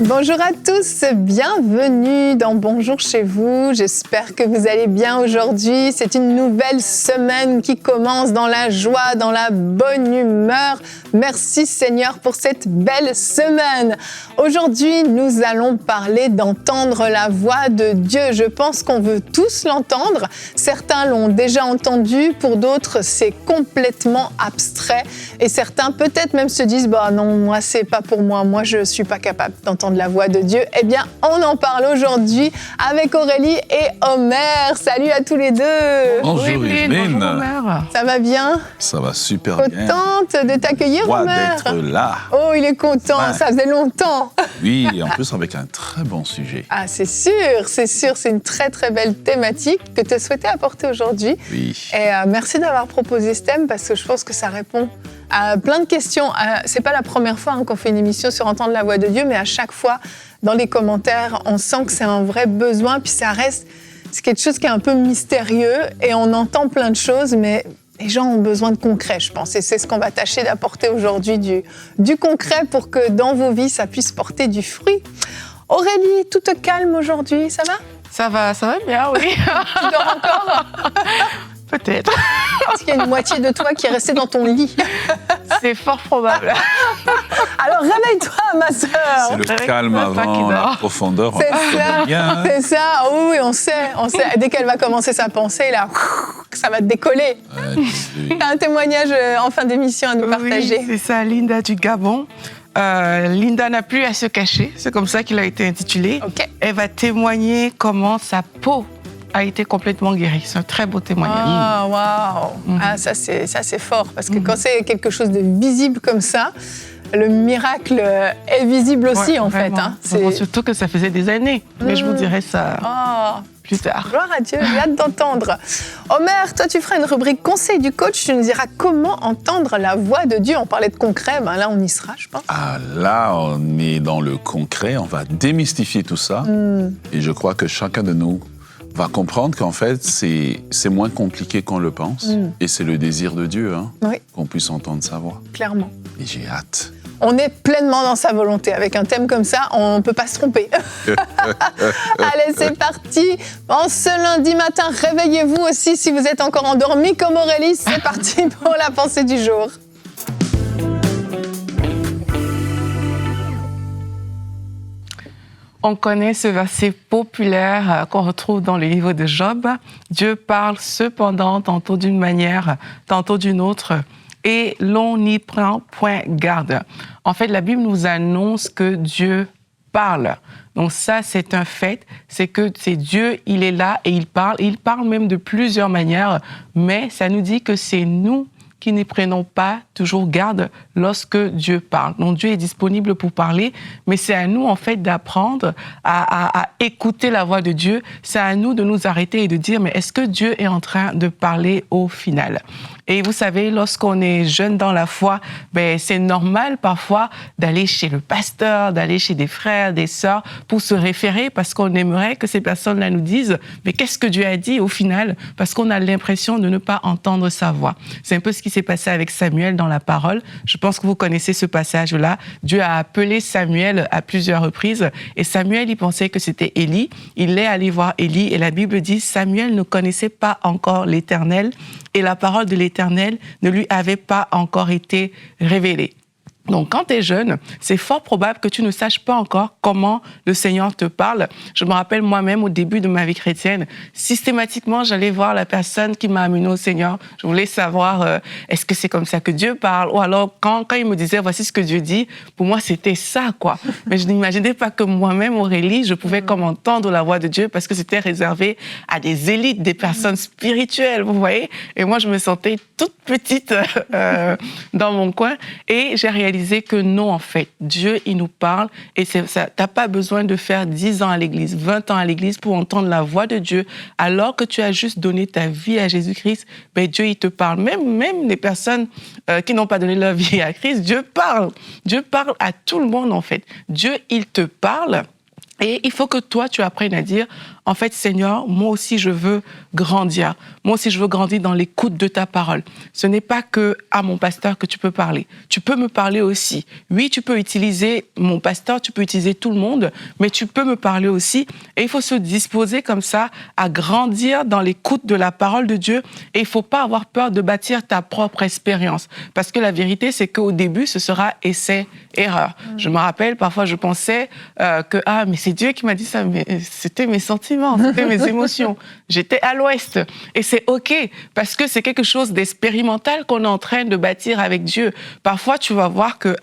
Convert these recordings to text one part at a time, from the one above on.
Bonjour à tous, bienvenue dans Bonjour chez vous. J'espère que vous allez bien aujourd'hui. C'est une nouvelle semaine qui commence dans la joie, dans la bonne humeur. Merci Seigneur pour cette belle semaine. Aujourd'hui, nous allons parler d'entendre la voix de Dieu. Je pense qu'on veut tous l'entendre. Certains l'ont déjà entendu, pour d'autres, c'est complètement abstrait. Et certains peut-être même se disent « Bah non, moi, c'est pas pour moi. Moi, je suis pas capable d'entendre la voix de Dieu ». Eh bien, on en parle aujourd'hui avec Aurélie et Omer. Salut à tous les deux. Bonjour Yveline. Bonjour Omer. Ça va bien? Ça va super bien. Contente de t'accueillir, Omer. D'être là. Oh, il est content, Ouais. ça faisait longtemps. Oui, et en plus avec un très bon sujet. Ah, c'est sûr, c'est une très très belle thématique que tu souhaitais apporter aujourd'hui. Oui. Et merci d'avoir proposé ce thème parce que je pense que ça répond à plein de questions. C'est pas la première fois qu'on fait une émission sur entendre la voix de Dieu, mais à chaque fois, dans les commentaires, on sent que c'est un vrai besoin, puis ça reste, c'est quelque chose qui est un peu mystérieux et on entend plein de choses, mais les gens ont besoin de concret, je pense. Et c'est ce qu'on va tâcher d'apporter aujourd'hui, du concret pour que dans vos vies, ça puisse porter du fruit. Aurélie, tout te calme aujourd'hui, ça va? Ça va bien, oui. Tu dors encore? Peut-être. Est-ce qu'il y a une moitié de toi qui est restée dans ton lit? C'est fort probable. Alors réveille-toi, ma sœur. C'est le Avec calme papa qui avant la dort. profondeur. C'est On ça, connaît bien. c'est ça. Oh oui, on sait. Dès qu'elle va commencer sa pensée, là, ça va te décoller. Ouais, Tu as un témoignage en fin d'émission à nous partager. Oui, c'est ça, Linda du Gabon. Linda n'a plus à se cacher, c'est comme ça qu'il a été intitulé. Ok. Elle va témoigner comment sa peau a été complètement guérie. C'est un très beau témoignage. Ah, waouh. Ah, ça c'est fort. Parce que quand c'est quelque chose de visible comme ça, le miracle est visible aussi, Ouais, en vraiment. fait. Hein. Vraiment, surtout que ça faisait des années. Mais je vous dirai ça Oh, plus tard. gloire à Dieu, j'ai hâte d'entendre. Omer, toi, tu feras une rubrique conseil du coach. Tu nous diras comment entendre la voix de Dieu. On parlait de concret, ben là, on y sera, je pense. Ah, là, on est dans le concret. On va démystifier tout ça. Et je crois que chacun de nous va comprendre qu'en fait, c'est moins compliqué qu'on le pense. Et c'est le désir de Dieu, hein, Oui, qu'on puisse entendre sa voix. clairement. Et j'ai hâte. On est pleinement dans sa volonté. Avec un thème comme ça, on ne peut pas se tromper. Allez, c'est parti. En ce lundi matin, réveillez-vous aussi si vous êtes encore endormi comme Aurélie. C'est parti pour la pensée du jour. On connaît ce verset populaire qu'on retrouve dans le livre de Job. Dieu parle cependant tantôt d'une manière, tantôt d'une autre, et l'on n'y prend point garde. En fait, la Bible nous annonce que Dieu parle. Donc ça, c'est un fait, c'est que c'est Dieu, il est là et il parle même de plusieurs manières, mais ça nous dit que c'est nous qui n'y prenons pas toujours garde lorsque Dieu parle. Donc Dieu est disponible pour parler, mais c'est à nous en fait d'apprendre à écouter la voix de Dieu. C'est à nous de nous arrêter et de dire, mais est-ce que Dieu est en train de parler au final? Et vous savez, lorsqu'on est jeune dans la foi, ben, c'est normal parfois d'aller chez le pasteur, d'aller chez des frères, des sœurs pour se référer parce qu'on aimerait que ces personnes-là nous disent mais qu'est-ce que Dieu a dit au final? Parce qu'on a l'impression de ne pas entendre sa voix. C'est un peu ce qui s'est passé avec Samuel dans la parole. Je pense que vous connaissez ce passage-là. Dieu a appelé Samuel à plusieurs reprises et Samuel, il pensait que c'était Élie. Il est allé voir Élie et la Bible dit Samuel ne connaissait pas encore l'Éternel et la parole de l'Éternel ne lui avait pas encore été révélée. Donc, quand tu es jeune, c'est fort probable que tu ne saches pas encore comment le Seigneur te parle. Je me rappelle moi-même, au début de ma vie chrétienne, systématiquement, j'allais voir la personne qui m'a amené au Seigneur. Je voulais savoir, est-ce que c'est comme ça que Dieu parle? Ou alors, quand il me disait, voici ce que Dieu dit, pour moi, c'était ça, quoi. Mais je n'imaginais pas que moi-même, Aurélie, je pouvais comme entendre la voix de Dieu parce que c'était réservé à des élites, des personnes spirituelles, vous voyez? Et moi, je me sentais toute petite dans mon coin. Et j'ai réalisé que non, en fait, Dieu, il nous parle et ça, t'as pas besoin de faire 10 ans à l'église, 20 ans à l'église pour entendre la voix de Dieu. Alors que tu as juste donné ta vie à Jésus-Christ, ben Dieu, il te parle. Même les personnes qui n'ont pas donné leur vie à Christ, Dieu parle. Dieu parle à tout le monde, en fait. Dieu, il te parle. Et il faut que toi, tu apprennes à dire, en fait, Seigneur, moi aussi, je veux grandir. Moi aussi, je veux grandir dans l'écoute de ta parole. Ce n'est pas que à mon pasteur que tu peux parler. Tu peux me parler aussi. Oui, tu peux utiliser mon pasteur, tu peux utiliser tout le monde, mais tu peux me parler aussi. Et il faut se disposer comme ça à grandir dans l'écoute de la parole de Dieu. Et il ne faut pas avoir peur de bâtir ta propre expérience. Parce que la vérité, c'est qu'au début, ce sera essai-erreur. Je me rappelle, parfois, je pensais que mais c'est Dieu qui m'a dit ça, mais c'était mes sentiments, c'était mes émotions. J'étais à l'ouest. Et c'est OK, parce que c'est quelque chose d'expérimental qu'on est en train de bâtir avec Dieu. Parfois, tu vas voir que,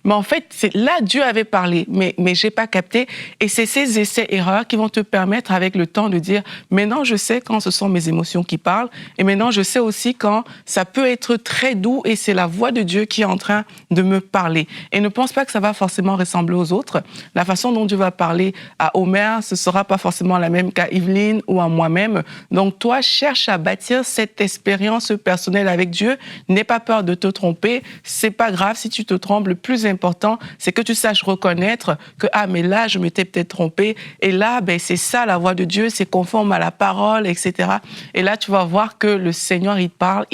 mais en fait, là, Dieu avait parlé, mais j'ai pas capté. Et c'est ces essais-erreurs qui vont te permettre, avec le temps, de dire, maintenant, je sais quand ce sont mes émotions qui parlent, et maintenant, je sais aussi quand ça peut être très doux, et c'est la voix de Dieu qui est en train de me parler. Et ne pense pas que ça va forcément ressembler aux autres. La façon dont Dieu va parler à Omer, ce sera pas forcément la même qu'à Yveline ou à moi-même. Donc, toi, cherche à bâtir cette expérience personnelle avec Dieu. N'aie pas peur de te tromper. C'est pas grave si tu te trompes. Le plus important, c'est que tu saches reconnaître que, mais là, je m'étais peut-être trompé. Et là, c'est ça, la voix de Dieu, c'est conforme à la parole, etc. Et là, tu vas voir que le Seigneur, il parle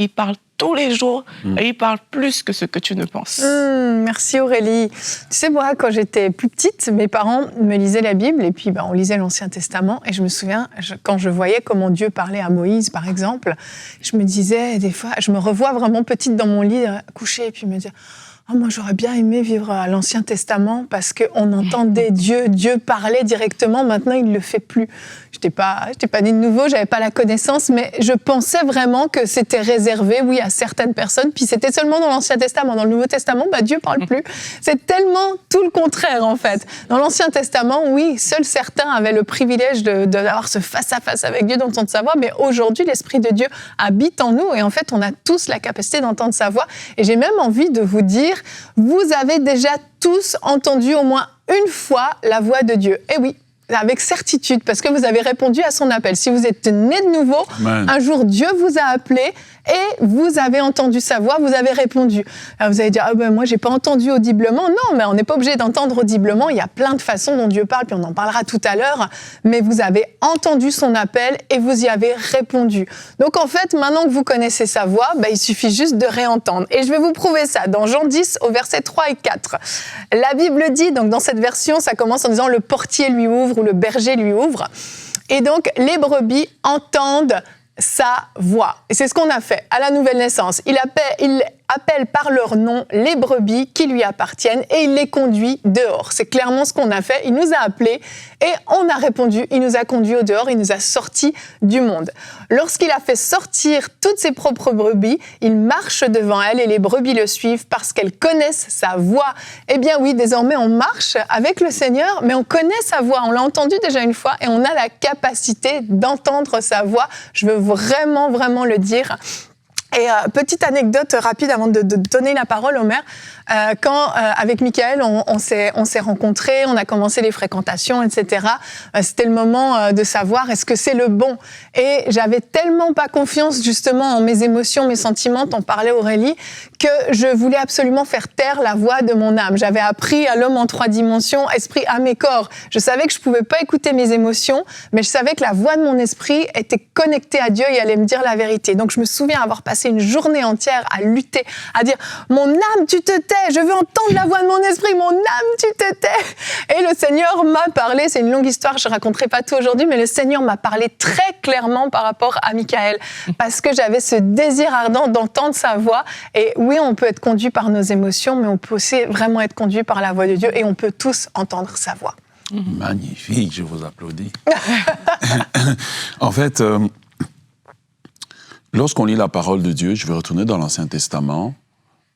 tous les jours, et il parle plus que ce que tu ne penses. Merci Aurélie. Tu sais, moi, quand j'étais plus petite, mes parents me lisaient la Bible, et puis on lisait l'Ancien Testament, et je me souviens, quand je voyais comment Dieu parlait à Moïse, par exemple, je me disais, des fois, je me revois vraiment petite dans mon lit, couchée, et puis me dire... moi, j'aurais bien aimé vivre à l'Ancien Testament parce qu'on entendait Dieu parlait directement. Maintenant, il ne le fait plus. Je n'étais pas née de nouveau, je n'avais pas la connaissance, mais je pensais vraiment que c'était réservé, oui, à certaines personnes. Puis c'était seulement dans l'Ancien Testament. Dans le Nouveau Testament, Dieu ne parle plus. C'est tellement tout le contraire, en fait. Dans l'Ancien Testament, oui, seuls certains avaient le privilège d'avoir ce face-à-face avec Dieu, d'entendre sa voix. Mais aujourd'hui, l'Esprit de Dieu habite en nous et en fait, on a tous la capacité d'entendre sa voix. Et j'ai même envie de vous dire, vous avez déjà tous entendu au moins une fois la voix de Dieu. Eh oui, avec certitude, parce que vous avez répondu à son appel. Si vous êtes né de nouveau, un jour Dieu vous a appelé et vous avez entendu sa voix, vous avez répondu. Alors vous allez dire, moi j'ai pas entendu audiblement. Non, mais on n'est pas obligé d'entendre audiblement. Il y a plein de façons dont Dieu parle, puis on en parlera tout à l'heure. Mais vous avez entendu son appel et vous y avez répondu. Donc en fait, maintenant que vous connaissez sa voix, il suffit juste de réentendre. Et je vais vous prouver ça dans Jean 10 au verset 3 et 4. La Bible dit, donc dans cette version, ça commence en disant « le portier lui ouvre » ou « le berger lui ouvre ». Et donc les brebis entendent sa voix. Et c'est ce qu'on a fait à la nouvelle naissance. Il appelle par leur nom les brebis qui lui appartiennent et il les conduit dehors. C'est clairement ce qu'on a fait. Il nous a appelés et on a répondu. Il nous a conduits au dehors, il nous a sortis du monde. Lorsqu'il a fait sortir toutes ses propres brebis, il marche devant elles et les brebis le suivent parce qu'elles connaissent sa voix. Eh bien oui, désormais on marche avec le Seigneur, mais on connaît sa voix. On l'a entendu déjà une fois et on a la capacité d'entendre sa voix. Je veux vraiment, vraiment le dire. Et petite anecdote rapide avant de donner la parole au maire. Quand avec Michael on s'est rencontrés, on a commencé les fréquentations, etc. C'était le moment de savoir est-ce que c'est le bon. Et j'avais tellement pas confiance justement en mes émotions, mes sentiments, t'en parlait Aurélie, que je voulais absolument faire taire la voix de mon âme. J'avais appris à l'homme en 3 dimensions, esprit, âme et corps. Je savais que je pouvais pas écouter mes émotions, mais je savais que la voix de mon esprit était connectée à Dieu et allait me dire la vérité. Donc je me souviens avoir passé une journée entière à lutter, à dire « Mon âme, tu te tais, je veux entendre la voix de mon esprit, mon âme, tu te tais !» Et le Seigneur m'a parlé, c'est une longue histoire, je raconterai pas tout aujourd'hui, mais le Seigneur m'a parlé très clairement par rapport à Michael, parce que j'avais ce désir ardent d'entendre sa voix. Et oui, on peut être conduit par nos émotions, mais on peut aussi vraiment être conduit par la voix de Dieu, et on peut tous entendre sa voix. Magnifique, je vous applaudis. En fait, lorsqu'on lit la parole de Dieu, je vais retourner dans l'Ancien Testament.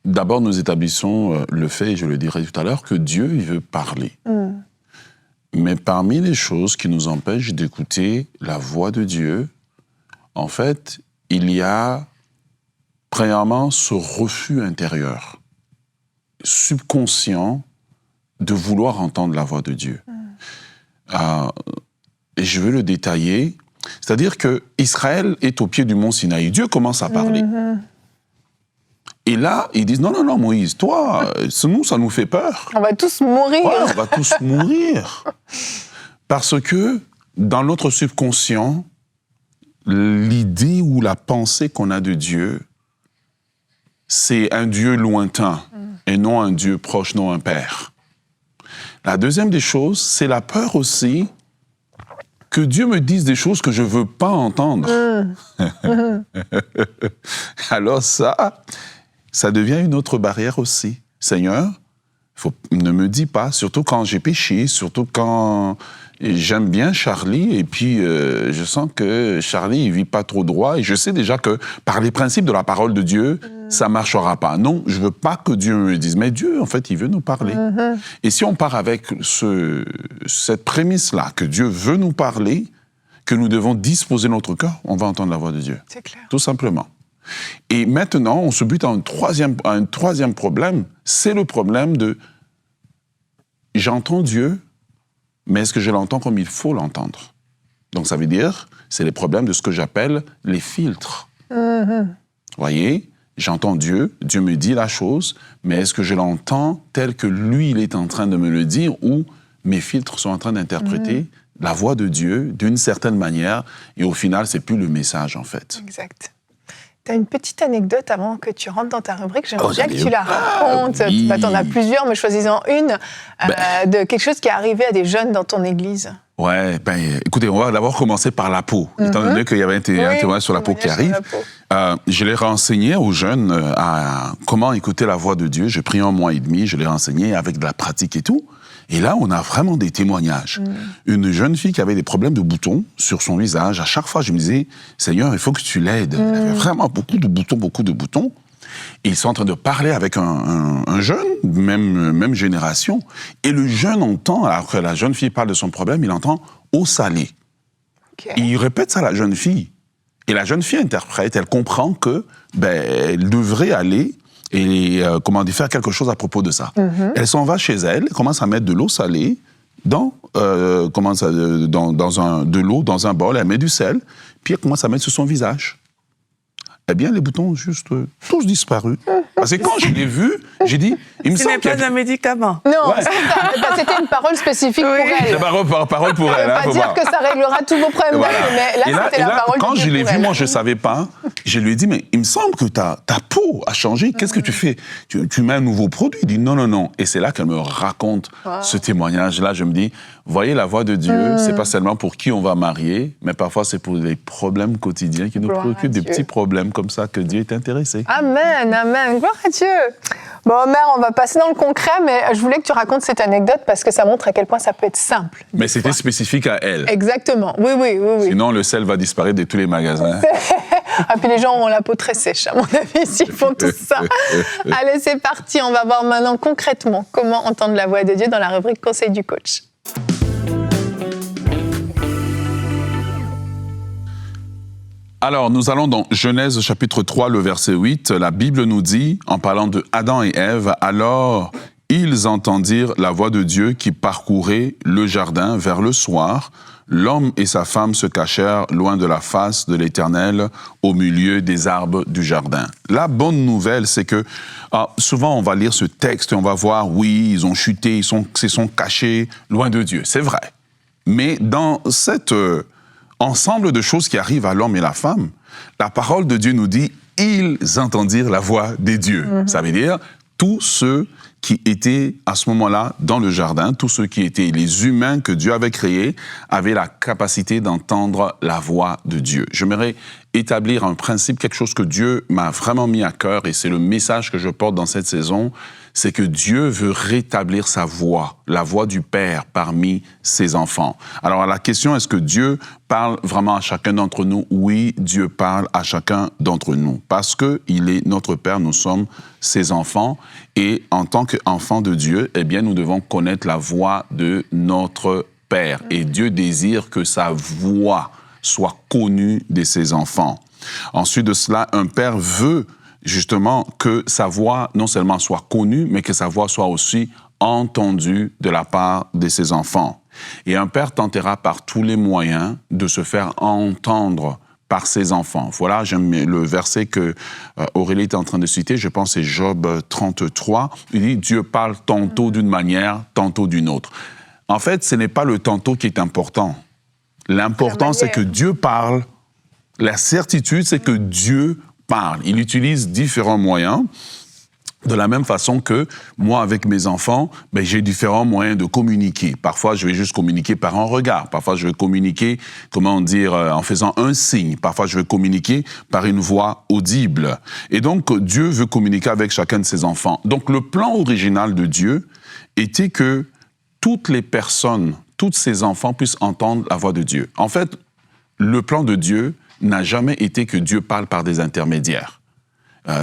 D'abord, nous établissons le fait, et je le dirai tout à l'heure, que Dieu, il veut parler. Mais parmi les choses qui nous empêchent d'écouter la voix de Dieu, en fait, il y a premièrement ce refus intérieur, subconscient, de vouloir entendre la voix de Dieu. Et je veux le détailler. C'est-à-dire que Israël est au pied du mont Sinaï. Dieu commence à parler. Et là, ils disent, non, Moïse, toi, nous, ça nous fait peur. On va tous mourir. Ouais, on va tous mourir. Parce que dans notre subconscient, l'idée ou la pensée qu'on a de Dieu, c'est un Dieu lointain et non un Dieu proche, non un Père. La deuxième des choses, c'est la peur aussi que Dieu me dise des choses que je ne veux pas entendre. Alors ça devient une autre barrière aussi. Seigneur, ne me dis pas, surtout quand j'ai péché, surtout quand j'aime bien Charlie et puis je sens que Charlie il vit pas trop droit et je sais déjà que par les principes de la parole de Dieu, ça marchera pas. Non, je veux pas que Dieu me dise. Mais Dieu, en fait, il veut nous parler. Et si on part avec cette prémisse-là, que Dieu veut nous parler, que nous devons disposer notre cœur, on va entendre la voix de Dieu. C'est clair. Tout simplement. Et maintenant, on se bute à un troisième problème, c'est le problème de « j'entends Dieu, mais est-ce que je l'entends comme il faut l'entendre ?» Donc ça veut dire, c'est les problèmes de ce que j'appelle les filtres. Voyez, j'entends Dieu, Dieu me dit la chose, mais est-ce que je l'entends tel que lui, il est en train de me le dire, ou mes filtres sont en train d'interpréter la voix de Dieu d'une certaine manière, et au final, c'est plus le message, en fait. Exact. Tu as une petite anecdote avant que tu rentres dans ta rubrique. J'aimerais bien que tu la racontes. Oui. Tu en as plusieurs, mais choisis-en une de quelque chose qui est arrivé à des jeunes dans ton église. Ouais, écoutez, on va d'abord commencer par la peau. Étant donné qu'il y avait un témoignage sur la peau qui arrive, je l'ai renseigné aux jeunes à comment écouter la voix de Dieu. J'ai pris 1 mois et demi, je l'ai renseigné avec de la pratique et tout. Et là, on a vraiment des témoignages. Une jeune fille qui avait des problèmes de boutons sur son visage. À chaque fois, je me disais, Seigneur, il faut que tu l'aides. Elle avait vraiment beaucoup de boutons. Et ils sont en train de parler avec un jeune, même génération. Et le jeune entend, alors que la jeune fille parle de son problème, il entend « eau salée ». Okay. Et il répète ça à la jeune fille. Et la jeune fille interprète, elle comprend que elle devrait aller et faire quelque chose à propos de ça. Elle s'en va chez elle, commence à mettre de l'eau salée de l'eau dans un bol, elle met du sel, puis elle commence à mettre sur son visage. Eh bien, les boutons ont juste tous disparu. Parce que quand je l'ai vu, j'ai dit, il me semble Ce n'est pas un médicament. Non, c'était une parole spécifique pour elle. C'est parole pour elle. Ça ne veut pas dire que ça réglera tous vos problèmes, mais là, c'était la parole quand de Dieu je l'ai pour vu, elle. moi, je ne savais pas. Je lui ai dit, mais il me semble que ta peau a changé. Qu'est-ce que tu fais? Tu mets un nouveau produit? Il dit, non. Et c'est là qu'elle me raconte ce témoignage-là. Je me dis, voyez, la voix de Dieu, c'est pas seulement pour qui on va marier, mais parfois c'est pour les problèmes quotidiens qui nous préoccupent, des petits problèmes comme ça que Dieu est intéressé. Amen, amen. Gloire à Dieu. Bon, Mère, on va passer dans le concret, mais je voulais que tu racontes cette anecdote parce que ça montre à quel point ça peut être simple. Mais c'était spécifique à elle. Exactement. Oui. Sinon, le sel va disparaître de tous les magasins. Ah, puis les gens ont la peau très sèche, à mon avis, s'ils font tout ça. Allez, c'est parti. On va voir maintenant concrètement comment entendre la voix de Dieu dans la rubrique Conseil du coach. Alors, nous allons dans Genèse chapitre 3, le verset 8. La Bible nous dit, en parlant de Adam et Ève, « Alors, ils entendirent la voix de Dieu qui parcourait le jardin vers le soir. L'homme et sa femme se cachèrent loin de la face de l'Éternel, au milieu des arbres du jardin. » La bonne nouvelle, c'est que souvent on va lire ce texte et on va voir, oui, ils ont chuté, ils se sont cachés loin de Dieu. C'est vrai. Mais dans cet ensemble de choses qui arrivent à l'homme et la femme, la parole de Dieu nous dit, ils entendirent la voix des dieux. Ça veut dire, tous ceux qui étaient à ce moment-là dans le jardin, tous ceux qui étaient les humains que Dieu avait créés, avaient la capacité d'entendre la voix de Dieu. J'aimerais établir un principe, quelque chose que Dieu m'a vraiment mis à cœur, et c'est le message que je porte dans cette saison, c'est que Dieu veut rétablir sa voix, la voix du Père parmi ses enfants. Alors la question, est-ce que Dieu parle vraiment à chacun d'entre nous? Oui, Dieu parle à chacun d'entre nous, parce qu'il est notre Père, nous sommes ses enfants, et en tant qu'enfants de Dieu, eh bien, nous devons connaître la voix de notre Père. Et Dieu désire que sa voix soit connue de ses enfants. Ensuite de cela, un père veut justement que sa voix non seulement soit connue, mais que sa voix soit aussi entendue de la part de ses enfants. Et un père tentera par tous les moyens de se faire entendre par ses enfants. Voilà, j'aime le verset que Aurélie est en train de citer, je pense que c'est Job 33. Il dit, Dieu parle tantôt d'une manière, tantôt d'une autre. En fait, ce n'est pas le tantôt qui est important. L'important, c'est que Dieu parle. La certitude, c'est que Dieu parle. Il utilise différents moyens. De la même façon que moi, avec mes enfants, j'ai différents moyens de communiquer. Parfois, je vais juste communiquer par un regard. Parfois, je vais communiquer, en faisant un signe. Parfois, je vais communiquer par une voix audible. Et donc, Dieu veut communiquer avec chacun de ses enfants. Donc, le plan original de Dieu était que toutes les personnes, tous ses enfants puissent entendre la voix de Dieu. En fait, le plan de Dieu n'a jamais été que Dieu parle par des intermédiaires.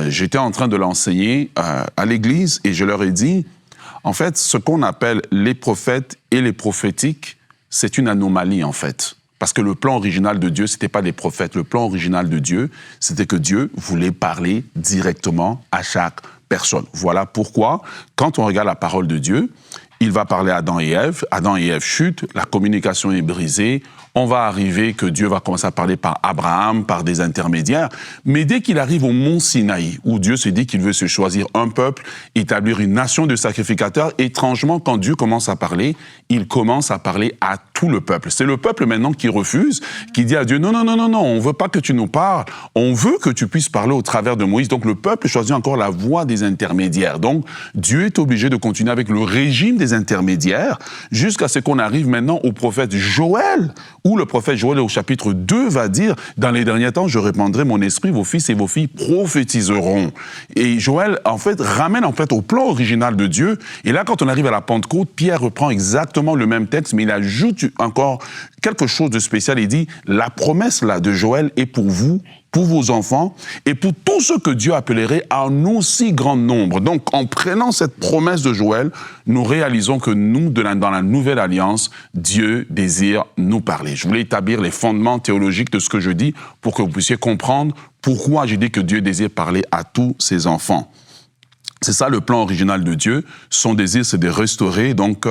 J'étais en train de l'enseigner à l'église et je leur ai dit, en fait, ce qu'on appelle les prophètes et les prophétiques, c'est une anomalie, en fait. Parce que le plan original de Dieu, c'était pas des prophètes. Le plan original de Dieu, c'était que Dieu voulait parler directement à chaque personne. Voilà pourquoi, quand on regarde la parole de Dieu, il va parler à Adam et Ève. Adam et Ève chutent, la communication est brisée. On va arriver que Dieu va commencer à parler par Abraham, par des intermédiaires. Mais dès qu'il arrive au mont Sinaï, où Dieu se dit qu'il veut se choisir un peuple, établir une nation de sacrificateurs, étrangement, quand Dieu commence à parler, il commence à parler à tout le peuple. C'est le peuple maintenant qui refuse, qui dit à Dieu, non, on veut pas que tu nous parles, on veut que tu puisses parler au travers de Moïse. Donc le peuple choisit encore la voie des intermédiaires. Donc Dieu est obligé de continuer avec le régime des intermédiaires jusqu'à ce qu'on arrive maintenant au prophète Joël, où le prophète Joël, au chapitre 2, va dire « Dans les derniers temps, je répandrai mon esprit, vos fils et vos filles prophétiseront. » Et Joël, en fait, ramène en fait au plan original de Dieu. Et là, quand on arrive à la Pentecôte, Pierre reprend exactement le même texte, mais il ajoute encore quelque chose de spécial. Il dit « La promesse là de Joël est pour vous, pour vos enfants et pour tous ceux que Dieu appellerait à un aussi grand nombre. » Donc, en prenant cette promesse de Joël, nous réalisons que nous, dans la nouvelle alliance, Dieu désire nous parler. Je voulais établir les fondements théologiques de ce que je dis pour que vous puissiez comprendre pourquoi je dis que Dieu désire parler à tous ses enfants. C'est ça le plan original de Dieu. Son désir, c'est de restaurer donc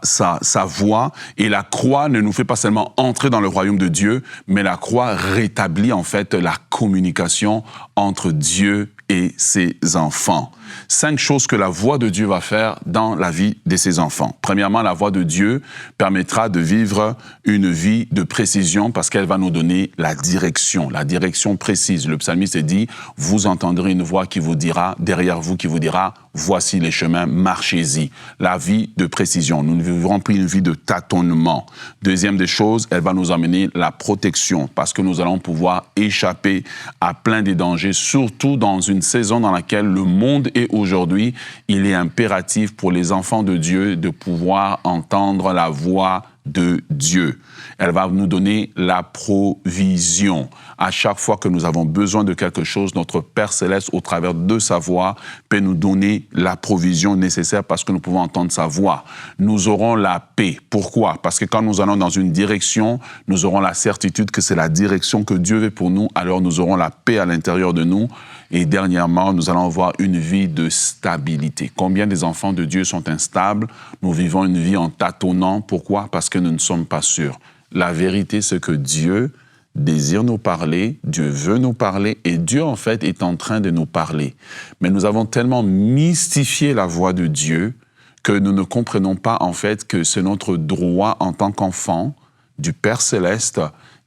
sa voix. Et la croix ne nous fait pas seulement entrer dans le royaume de Dieu, mais la croix rétablit en fait la communication entre Dieu et ses enfants. 5 choses que la voix de Dieu va faire dans la vie de ses enfants. Premièrement, la voix de Dieu permettra de vivre une vie de précision parce qu'elle va nous donner la direction précise. Le psalmiste dit, vous entendrez une voix qui vous dira, derrière vous, qui vous dira, voici les chemins, marchez-y. La vie de précision. Nous ne vivrons plus une vie de tâtonnement. Deuxième des choses, elle va nous amener la protection parce que nous allons pouvoir échapper à plein des dangers, surtout dans une saison dans laquelle le monde est aujourd'hui. Il est impératif pour les enfants de Dieu de pouvoir entendre la voix de Dieu. Elle va nous donner la provision. À chaque fois que nous avons besoin de quelque chose, notre Père Céleste, au travers de sa voix, peut nous donner la provision nécessaire parce que nous pouvons entendre sa voix. Nous aurons la paix. Pourquoi? Parce que quand nous allons dans une direction, nous aurons la certitude que c'est la direction que Dieu veut pour nous, alors nous aurons la paix à l'intérieur de nous. Et dernièrement, nous allons avoir une vie de stabilité. Combien des enfants de Dieu sont instables? Nous vivons une vie en tâtonnant. Pourquoi? Parce que nous ne sommes pas sûrs. La vérité, c'est que Dieu désire nous parler, Dieu veut nous parler, et Dieu, en fait, est en train de nous parler. Mais nous avons tellement mystifié la voix de Dieu que nous ne comprenons pas, en fait, que c'est notre droit en tant qu'enfant du Père Céleste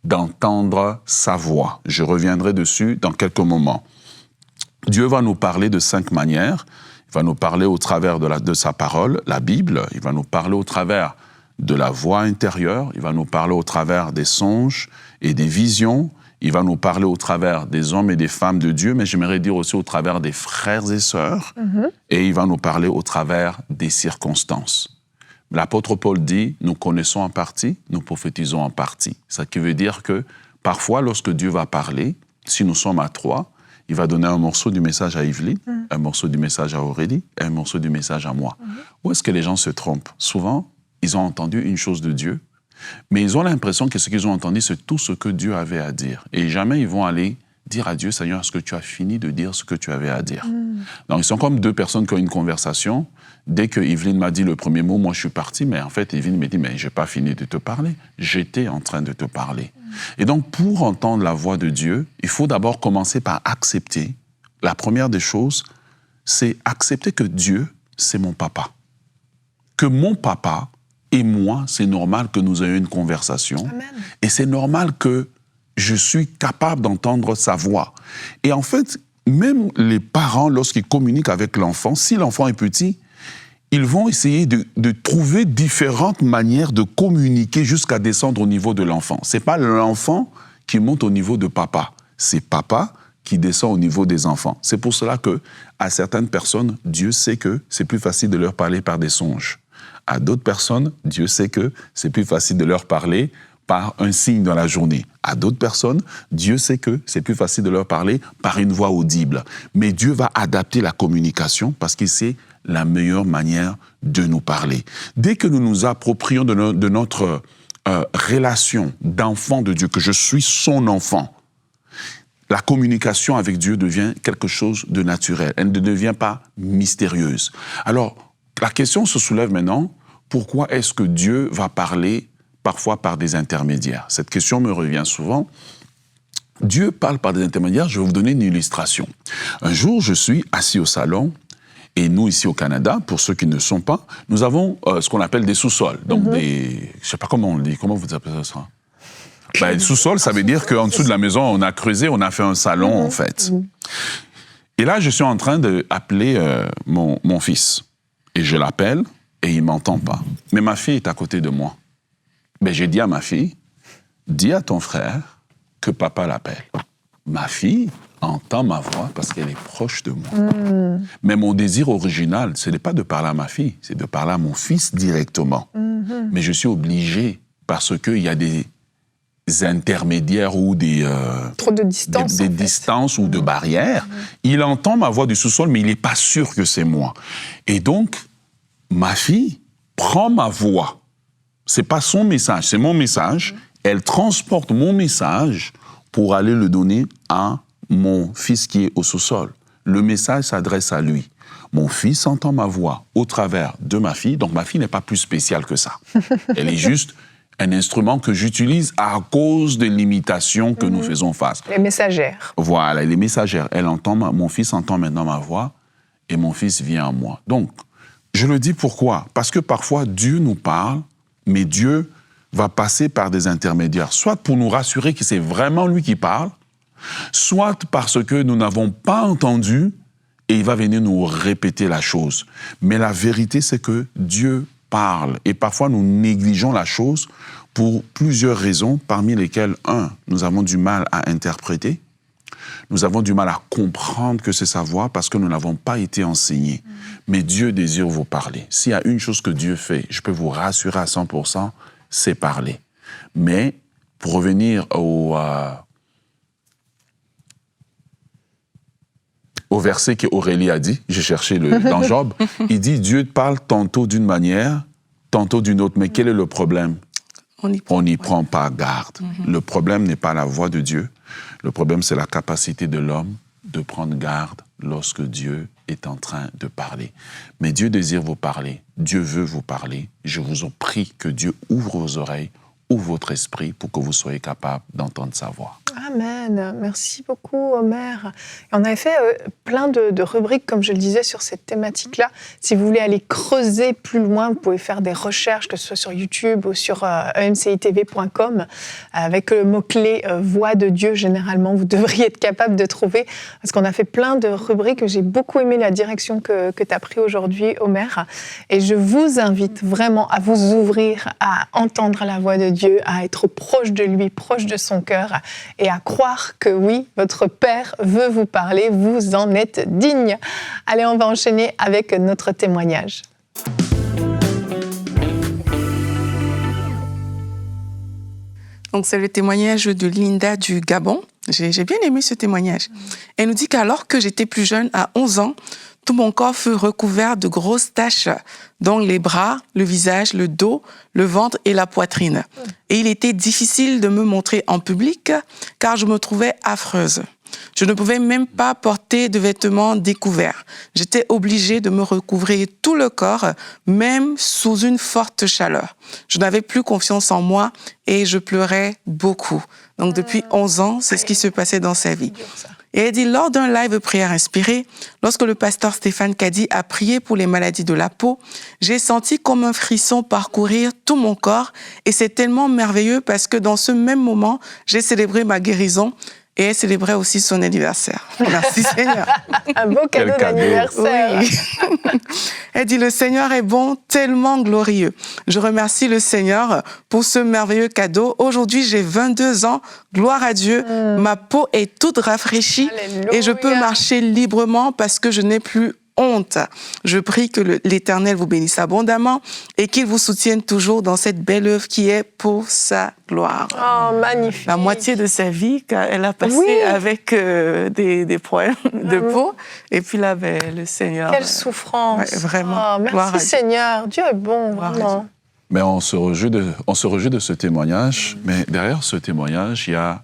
d'entendre sa voix. Je reviendrai dessus dans quelques moments. Dieu va nous parler de 5 manières. Il va nous parler au travers de sa parole, la Bible. Il va nous parler au travers de la voix intérieure. Il va nous parler au travers des songes et des visions. Il va nous parler au travers des hommes et des femmes de Dieu, mais j'aimerais dire aussi au travers des frères et sœurs. Et il va nous parler au travers des circonstances. L'apôtre Paul dit, nous connaissons en partie, nous prophétisons en partie. Ce qui veut dire que parfois, lorsque Dieu va parler, si nous sommes à 3, il va donner un morceau du message à Yveline, un morceau du message à Aurélie et un morceau du message à moi. Où est-ce que les gens se trompent? Souvent, ils ont entendu une chose de Dieu, mais ils ont l'impression que ce qu'ils ont entendu, c'est tout ce que Dieu avait à dire. Et jamais ils vont aller dire à Dieu, Seigneur, est-ce que tu as fini de dire ce que tu avais à dire? Donc, ils sont comme 2 personnes qui ont une conversation. Dès que Yveline m'a dit le premier mot, moi, je suis parti. Mais en fait, Yveline me dit, mais je n'ai pas fini de te parler. J'étais en train de te parler. Et donc, pour entendre la voix de Dieu, il faut d'abord commencer par accepter. La première des choses, c'est accepter que Dieu, c'est mon papa. Que mon papa et moi, c'est normal que nous ayons une conversation. Amen. Et c'est normal que je suis capable d'entendre sa voix. Et en fait, même les parents, lorsqu'ils communiquent avec l'enfant, si l'enfant est petit, ils vont essayer de trouver différentes manières de communiquer jusqu'à descendre au niveau de l'enfant. Ce n'est pas l'enfant qui monte au niveau de papa, c'est papa qui descend au niveau des enfants. C'est pour cela que, à certaines personnes, Dieu sait que c'est plus facile de leur parler par des songes. À d'autres personnes, Dieu sait que c'est plus facile de leur parler par un signe dans la journée. À d'autres personnes, Dieu sait que c'est plus facile de leur parler par une voix audible. Mais Dieu va adapter la communication parce qu'il sait la meilleure manière de nous parler. Dès que nous nous approprions de notre relation d'enfant de Dieu, que je suis son enfant, la communication avec Dieu devient quelque chose de naturel. Elle ne devient pas mystérieuse. Alors, la question se soulève maintenant, pourquoi est-ce que Dieu va parler parfois par des intermédiaires? Cette question me revient souvent. Dieu parle par des intermédiaires, je vais vous donner une illustration. Un jour, je suis assis au salon, et nous, ici au Canada, pour ceux qui ne sont pas, nous avons ce qu'on appelle des sous-sols. Donc, des... Je ne sais pas comment on le dit. Comment vous appelez ça? Ben, sous-sol, ça veut dire qu'en dessous de la maison, on a creusé, on a fait un salon, en fait. Et là, je suis en train d'appeler mon fils. Et je l'appelle, et il ne m'entend pas. Mais ma fille est à côté de moi. Ben, j'ai dit à ma fille, dis à ton frère que papa l'appelle. Ma fille entend ma voix parce qu'elle est proche de moi. Mais mon désir original, ce n'est pas de parler à ma fille, c'est de parler à mon fils directement. Mais je suis obligé parce qu'il y a des intermédiaires ou trop de distance, des distances ou de barrières. Il entend ma voix du sous-sol, mais il n'est pas sûr que c'est moi. Et donc, ma fille prend ma voix. C'est pas son message, c'est mon message. Elle transporte mon message pour aller le donner à mon fils qui est au sous-sol. Le message s'adresse à lui. Mon fils entend ma voix au travers de ma fille, donc ma fille n'est pas plus spéciale que ça. Elle est juste un instrument que j'utilise à cause des limitations que nous faisons face. Les messagères. Voilà, les messagères. Mon fils entend maintenant ma voix et mon fils vient à moi. Donc, je le dis pourquoi? Parce que parfois, Dieu nous parle, mais Dieu va passer par des intermédiaires, soit pour nous rassurer que c'est vraiment lui qui parle, soit parce que nous n'avons pas entendu et il va venir nous répéter la chose. Mais la vérité, c'est que Dieu parle et parfois nous négligeons la chose pour plusieurs raisons, parmi lesquelles, nous avons du mal à interpréter, nous avons du mal à comprendre que c'est sa voix parce que nous n'avons pas été enseignés. Mais Dieu désire vous parler. S'il y a une chose que Dieu fait, je peux vous rassurer à 100%, c'est parler. Mais pour revenir au verset qu'Aurélie a dit, j'ai cherché dans Job, il dit Dieu parle tantôt d'une manière, tantôt d'une autre. Mais quel est le problème? On n'y prend pas garde. Le problème n'est pas la voix de Dieu. Le problème, c'est la capacité de l'homme de prendre garde lorsque Dieu est en train de parler. Mais Dieu désire vous parler. Dieu veut vous parler. Je vous en prie que Dieu ouvre vos oreilles, ouvre votre esprit pour que vous soyez capable d'entendre sa voix. Amen. Merci beaucoup, Omer. Et on avait fait plein de rubriques, comme je le disais, sur cette thématique-là. Si vous voulez aller creuser plus loin, vous pouvez faire des recherches, que ce soit sur YouTube ou sur emcitv.com, avec le mot-clé « Voix de Dieu ». Généralement, vous devriez être capable de trouver, parce qu'on a fait plein de rubriques. J'ai beaucoup aimé la direction que tu as prise aujourd'hui, Omer. Et je vous invite vraiment à vous ouvrir, à entendre la voix de Dieu, à être proche de lui, proche de son cœur, et à croire que oui, votre Père veut vous parler, vous en êtes digne. Allez, on va enchaîner avec notre témoignage. Donc, c'est le témoignage de Linda du Gabon. J'ai bien aimé ce témoignage. Elle nous dit qu'alors que j'étais plus jeune, à 11 ans, tout mon corps fut recouvert de grosses taches, dont les bras, le visage, le dos, le ventre et la poitrine. Et il était difficile de me montrer en public, car je me trouvais affreuse. Je ne pouvais même pas porter de vêtements découverts. J'étais obligée de me recouvrir tout le corps, même sous une forte chaleur. Je n'avais plus confiance en moi et je pleurais beaucoup. Donc depuis 11 ans, c'est ce qui se passait dans sa vie. Et elle dit, lors d'un live prière inspirée, lorsque le pasteur Stéphane Caddy a prié pour les maladies de la peau, j'ai senti comme un frisson parcourir tout mon corps. Et c'est tellement merveilleux parce que dans ce même moment, j'ai célébré ma guérison. Et elle célébrait aussi son anniversaire. Merci Seigneur. Un beau cadeau d'anniversaire. Oui. Elle dit, le Seigneur est bon, tellement glorieux. Je remercie le Seigneur pour ce merveilleux cadeau. Aujourd'hui, j'ai 22 ans. Gloire à Dieu. Ma peau est toute rafraîchie. Alléluia. Et je peux marcher librement parce que je n'ai plus honte. Je prie que l'Éternel vous bénisse abondamment et qu'il vous soutienne toujours dans cette belle œuvre qui est pour sa gloire. Oh, magnifique. La moitié de sa vie, elle a passé avec des problèmes de peau. Et puis là, le Seigneur... Quelle souffrance. Ouais, vraiment. Oh, merci Seigneur. Dieu est bon, vraiment. Mais on se réjouit de ce témoignage. Mais derrière ce témoignage, il y a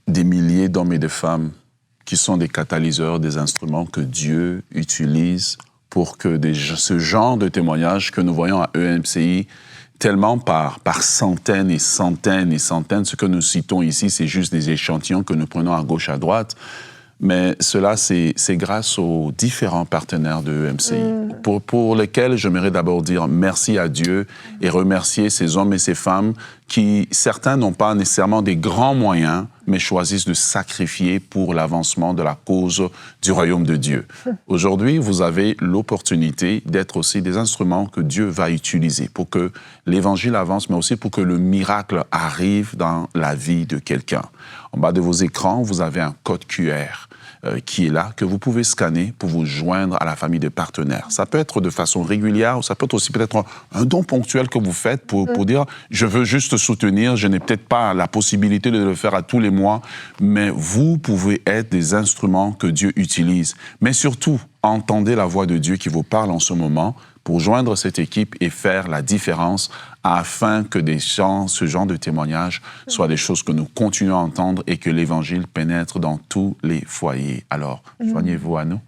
des milliers d'hommes et de femmes qui sont des catalyseurs, des instruments que Dieu utilise pour que ce genre de témoignages que nous voyons à EMCI, tellement par centaines et centaines et centaines, ce que nous citons ici, c'est juste des échantillons que nous prenons à gauche, à droite, mais cela, c'est grâce aux différents partenaires de EMCI, pour lesquels j'aimerais d'abord dire merci à Dieu et remercier ces hommes et ces femmes qui, certains n'ont pas nécessairement des grands moyens, mais choisissent de sacrifier pour l'avancement de la cause du royaume de Dieu. Aujourd'hui, vous avez l'opportunité d'être aussi des instruments que Dieu va utiliser pour que l'Évangile avance, mais aussi pour que le miracle arrive dans la vie de quelqu'un. En bas de vos écrans, vous avez un code QR qui est là, que vous pouvez scanner pour vous joindre à la famille de partenaires. Ça peut être de façon régulière, ou ça peut être aussi peut-être un don ponctuel que vous faites pour dire « je veux juste soutenir, je n'ai peut-être pas la possibilité de le faire à tous les mois », mais vous pouvez être des instruments que Dieu utilise. Mais surtout, entendez la voix de Dieu qui vous parle en ce moment pour joindre cette équipe et faire la différence afin que ce genre de témoignages soient des choses que nous continuons à entendre et que l'Évangile pénètre dans tous les foyers. Alors, joignez-vous à nous.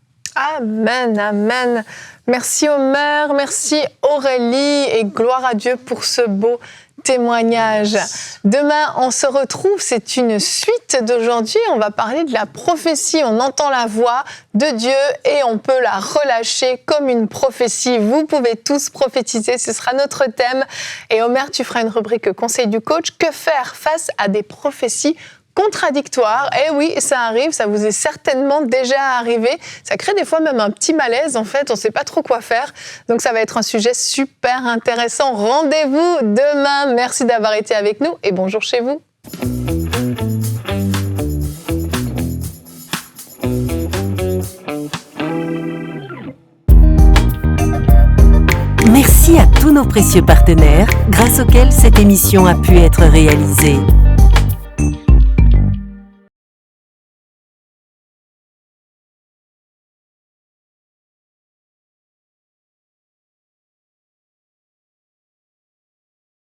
Amen, amen. Merci Omer, merci Aurélie et gloire à Dieu pour ce beau témoignage. Demain, on se retrouve, c'est une suite d'aujourd'hui. On va parler de la prophétie. On entend la voix de Dieu et on peut la relâcher comme une prophétie. Vous pouvez tous prophétiser, ce sera notre thème. Et Omer, tu feras une rubrique conseil du coach. Que faire face à des prophéties contradictoire? Eh oui, ça arrive, ça vous est certainement déjà arrivé. Ça crée des fois même un petit malaise, en fait, on ne sait pas trop quoi faire. Donc ça va être un sujet super intéressant. Rendez-vous demain. Merci d'avoir été avec nous et bonjour chez vous. Merci à tous nos précieux partenaires, grâce auxquels cette émission a pu être réalisée.